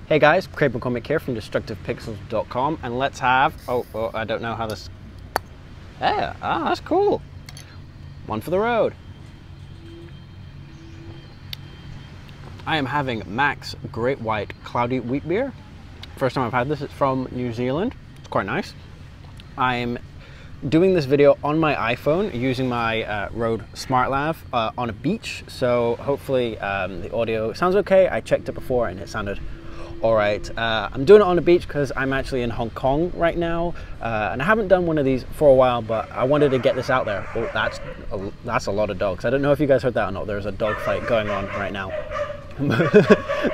Hey guys, Craig McCormick here from DestructivePixels.com, and let's have, I don't know how this, that's cool. One for the road. I am having Mac's Great White Cloudy Wheat Beer. First time I've had this, it's from New Zealand. It's quite nice. I'm doing this video on my iPhone using my Rode SmartLav on a beach, so hopefully the audio sounds okay. I checked it before and it sounded all right. I'm doing it on the beach because I'm actually in Hong Kong right now, and I haven't done one of these for a while, but I wanted to get this out there. Oh, that's a lot of dogs. I don't know if you guys heard that or not. There's a dog fight going on right now.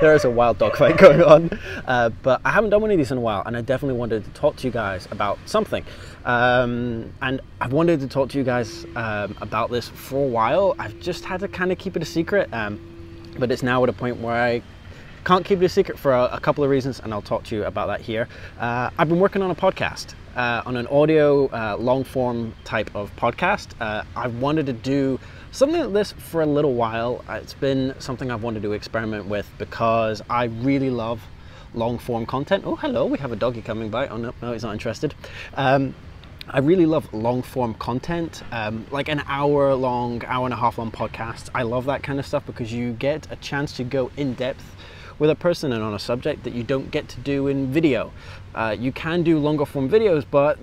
There is a wild dog fight going on, but I haven't done one of these in a while, and I definitely wanted to talk to you guys about something. And I've wanted to talk to you guys about this for a while. I've just had to kind of keep it a secret, but it's now at a point where I can't keep it a secret for a couple of reasons, and I'll talk to you about that here. I've been working on a podcast, on an audio long form type of podcast. I've wanted to do something like this for a little while. It's been something I've wanted to experiment with because I really love long form content. Oh, hello, we have a doggy coming by. Oh no, he's not interested. I really love long form content, like an hour long, hour and a half long podcasts. I love that kind of stuff because you get a chance to go in depth with a person and on a subject that you don't get to do in video. You can do longer form videos, but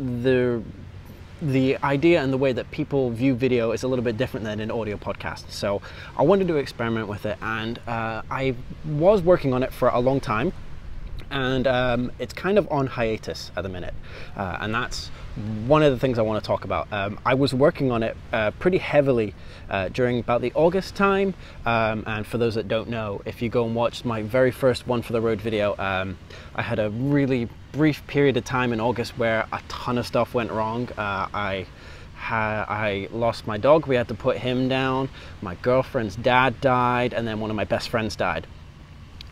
the idea and the way that people view video is a little bit different than an audio podcast. So I wanted to experiment with it, and I was working on it for a long time, and it's kind of on hiatus at the minute, and that's one of the things I want to talk about. I was working on it pretty heavily during about the August time, and for those that don't know, if you go and watch my very first One for the Road video, I had a really brief period of time in August where a ton of stuff went wrong. I lost my dog, we had to put him down, my girlfriend's dad died, and then one of my best friends died.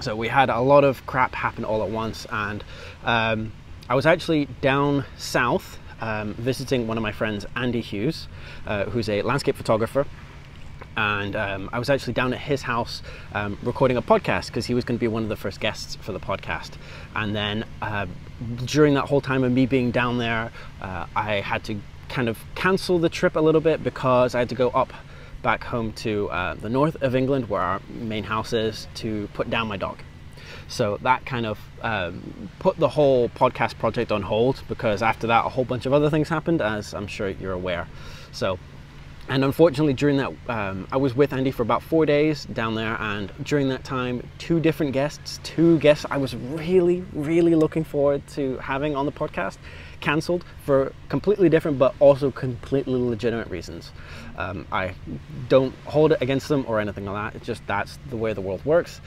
So we had a lot of crap happen all at once, and I was actually down south visiting one of my friends, Andy Hughes, who's a landscape photographer, and I was actually down at his house recording a podcast because he was going to be one of the first guests for the podcast. And then during that whole time of me being down there, I had to kind of cancel the trip a little bit because I had to go up back home to the north of England, where our main house is, to put down my dog. So that kind of put the whole podcast project on hold, because after that a whole bunch of other things happened, as I'm sure you're aware. So, and unfortunately during that, I was with Andy for about 4 days down there, and during that time, two guests I was really looking forward to having on the podcast cancelled for completely different but also completely legitimate reasons. I don't hold it against them or anything like that. It's just that's the way the world works.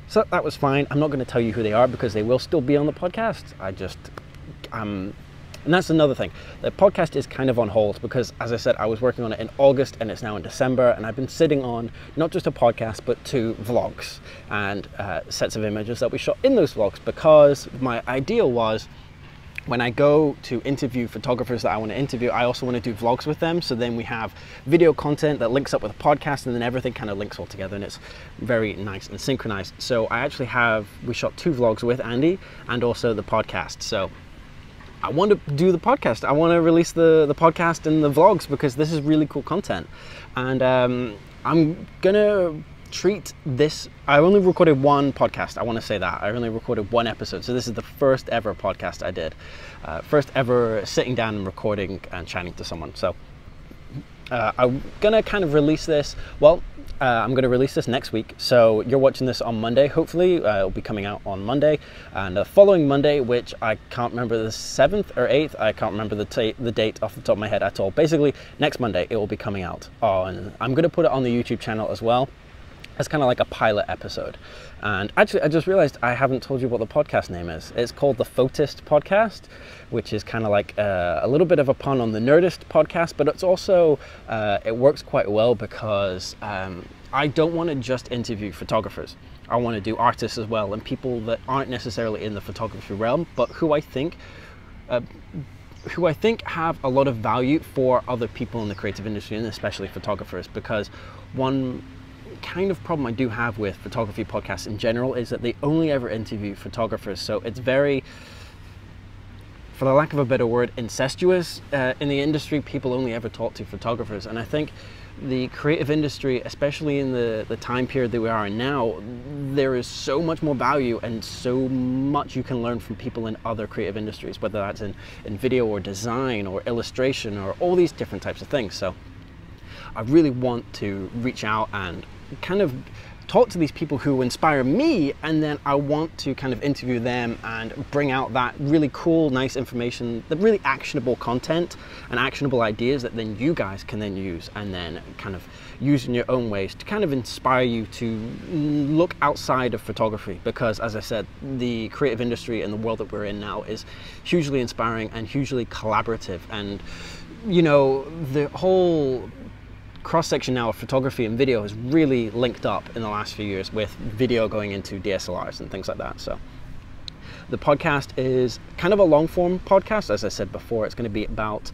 So that was fine. I'm not going to tell you who they are because they will still be on the podcast. And that's another thing. The podcast is kind of on hold because, as I said, I was working on it in August and it's now in December, and I've been sitting on not just a podcast but 2 vlogs and sets of images that we shot in those vlogs, because my ideal was, when I go to interview photographers that I want to interview, I also want to do vlogs with them. So then we have video content that links up with a podcast, and then everything kind of links all together, and it's very nice and synchronized. So we shot 2 vlogs with Andy and also the podcast. So I want to do the podcast. I want to release the podcast and the vlogs because this is really cool content. And I'm gonna treat this, I only recorded 1 podcast, I want to say that. I only recorded 1 episode, so this is the first ever podcast I did. First ever sitting down and recording and chatting to someone. So I'm gonna kind of release this, I'm going to release this next week, so you're watching this on Monday. Hopefully it'll be coming out on Monday, and the following Monday, which I can't remember, the 7th or 8th, I can't remember the date off the top of my head at all. Basically next Monday it will be coming out on, I'm going to put it on the YouTube channel as well. It's kind of like a pilot episode. And actually, I just realized I haven't told you what the podcast name is. It's called the Photist Podcast, which is kind of like a little bit of a pun on the Nerdist podcast, but it's also, it works quite well because I don't want to just interview photographers. I want to do artists as well, and people that aren't necessarily in the photography realm, but who I think have a lot of value for other people in the creative industry, and especially photographers, because one kind of problem I do have with photography podcasts in general is that they only ever interview photographers. So it's very, for the lack of a better word, incestuous. In the industry, people only ever talk to photographers. And I think the creative industry, especially in the time period that we are in now, there is so much more value and so much you can learn from people in other creative industries, whether that's in video or design or illustration or all these different types of things. So I really want to reach out and kind of talk to these people who inspire me, and then I want to kind of interview them and bring out that really cool, nice information, the really actionable content and actionable ideas that then you guys can then use and then kind of use in your own ways to kind of inspire you to look outside of photography. Because as I said, the creative industry and the world that we're in now is hugely inspiring and hugely collaborative. And you know, the whole cross-section now of photography and video has really linked up in the last few years, with video going into DSLRs and things like that. So the podcast is kind of a long-form podcast. As I said before, it's going to be about,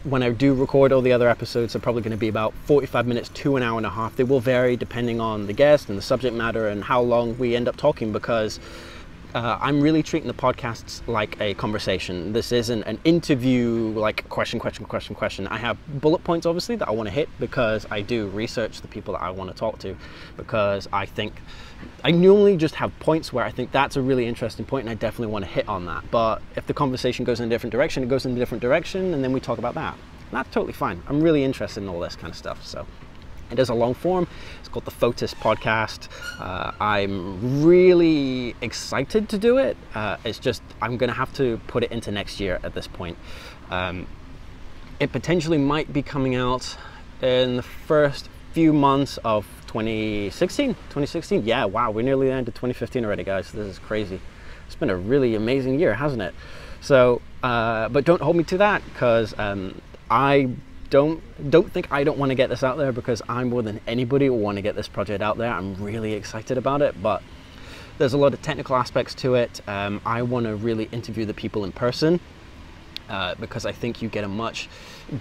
when I do record all the other episodes, they're probably going to be about 45 minutes to an hour and a half. They will vary depending on the guest and the subject matter and how long we end up talking, because I'm really treating the podcasts like a conversation. This isn't an interview, like question. I have bullet points, obviously, that I want to hit, because I do research the people that I want to talk to, because I think I normally just have points where I think that's a really interesting point and I definitely want to hit on that. But if the conversation goes in a different direction, it goes in a different direction, and then we talk about that. And that's totally fine. I'm really interested in all this kind of stuff. So it is a long form. It's called the Photist Podcast. I'm really excited to do it. It's just, I'm going to have to put it into next year at this point. It potentially might be coming out in the first few months of 2016. Yeah, wow, we're nearly into 2015 already, guys. This is crazy. It's been a really amazing year, hasn't it? So, but don't hold me to that, because I don't think I don't want to get this out there, because I more than anybody will want to get this project out there. I'm really excited about it, but there's a lot of technical aspects to it. I want to really interview the people in person, because I think you get a much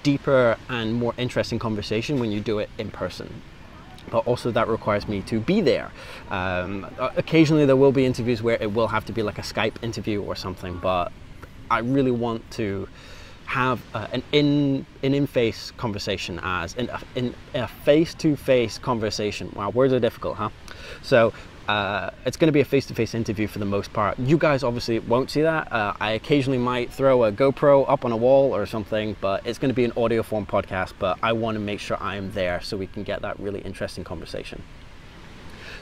deeper and more interesting conversation when you do it in person. But also that requires me to be there. Occasionally there will be interviews where it will have to be like a Skype interview or something, but I really want to have an in-face conversation, as in a face-to-face conversation. Wow, words are difficult, huh? So it's going to be a face-to-face interview for the most part. You guys obviously won't see that. I occasionally might throw a GoPro up on a wall or something, but it's going to be an audio form podcast. But I want to make sure I am there so we can get that really interesting conversation.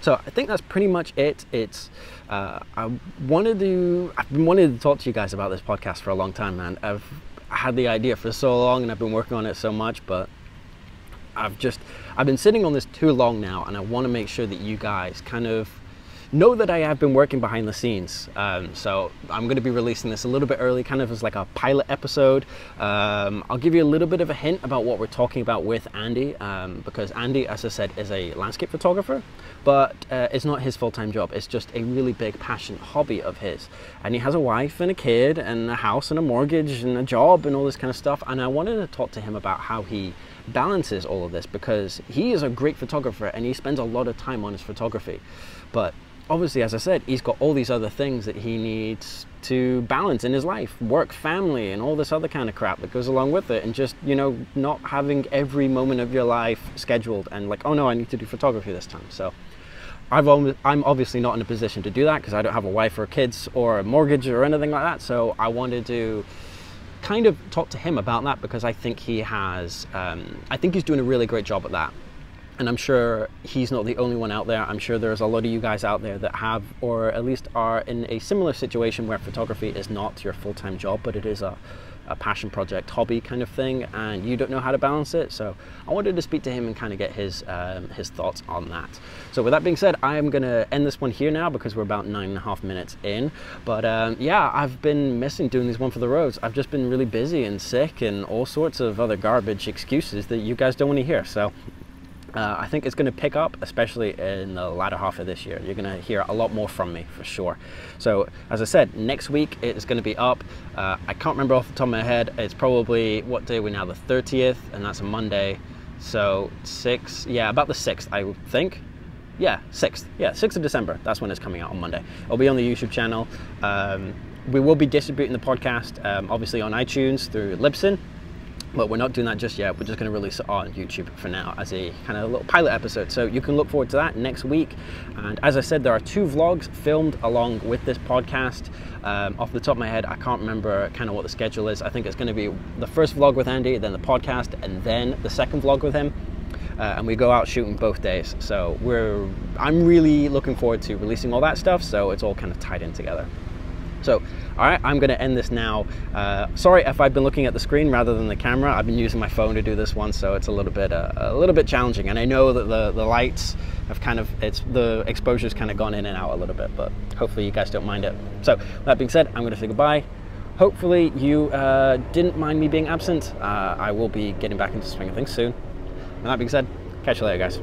So I think that's pretty much it. It's I've been wanting to talk to you guys about this podcast for a long time, man. I've had the idea for so long and I've been working on it so much, but I've been sitting on this too long now, and I want to make sure that you guys kind of know that I have been working behind the scenes. So I'm going to be releasing this a little bit early, kind of as like a pilot episode. I'll give you a little bit of a hint about what we're talking about with Andy, because Andy, as I said, is a landscape photographer, but it's not his full-time job. It's just a really big passion hobby of his. And he has a wife and a kid and a house and a mortgage and a job and all this kind of stuff. And I wanted to talk to him about how he balances all of this, because he is a great photographer and he spends a lot of time on his photography. But obviously, as I said, he's got all these other things that he needs to balance in his life, work, family, and all this other kind of crap that goes along with it. And just, you know, not having every moment of your life scheduled and like, oh no, I need to do photography this time. So I'm obviously not in a position to do that, because I don't have a wife or kids or a mortgage or anything like that. So I wanted to kind of talk to him about that, because I think he has, I think he's doing a really great job at that. And I'm sure he's not the only one out there. I'm sure there's a lot of you guys out there that have, or at least are in a similar situation where photography is not your full-time job, but it is a passion project, hobby kind of thing, and you don't know how to balance it. So I wanted to speak to him and kind of get his thoughts on that. So with that being said, I am going to end this one here now, because we're about 9.5 minutes in. But yeah, I've been missing doing these one for the roads. I've just been really busy and sick and all sorts of other garbage excuses that you guys don't want to hear. So I think it's going to pick up, especially in the latter half of this year. You're going to hear a lot more from me for sure. So as I said, next week it's going to be up. I can't remember off the top of my head. It's probably, what day are we now? The 30th, and that's a Monday. So about the 6th, I would think. Yeah, 6th. Yeah, 6th of December. That's when it's coming out on Monday. It'll be on the YouTube channel. We will be distributing the podcast, obviously on iTunes through Libsyn, but we're not doing that just yet. We're just going to release it on YouTube for now as a kind of little pilot episode. So you can look forward to that next week. And as I said, there are 2 vlogs filmed along with this podcast. Off the top of my head, I can't remember kind of what the schedule is. I think it's going to be the first vlog with Andy, then the podcast, and then the second vlog with him. And we go out shooting both days. So I'm really looking forward to releasing all that stuff. So it's all kind of tied in together. So, all right, I'm going to end this now. Sorry if I've been looking at the screen rather than the camera. I've been using my phone to do this one, so it's a little bit challenging. And I know that the lights have the exposure's kind of gone in and out a little bit, but hopefully you guys don't mind it. So, that being said, I'm going to say goodbye. Hopefully you didn't mind me being absent. I will be getting back into the swing of things soon. And that being said, catch you later, guys.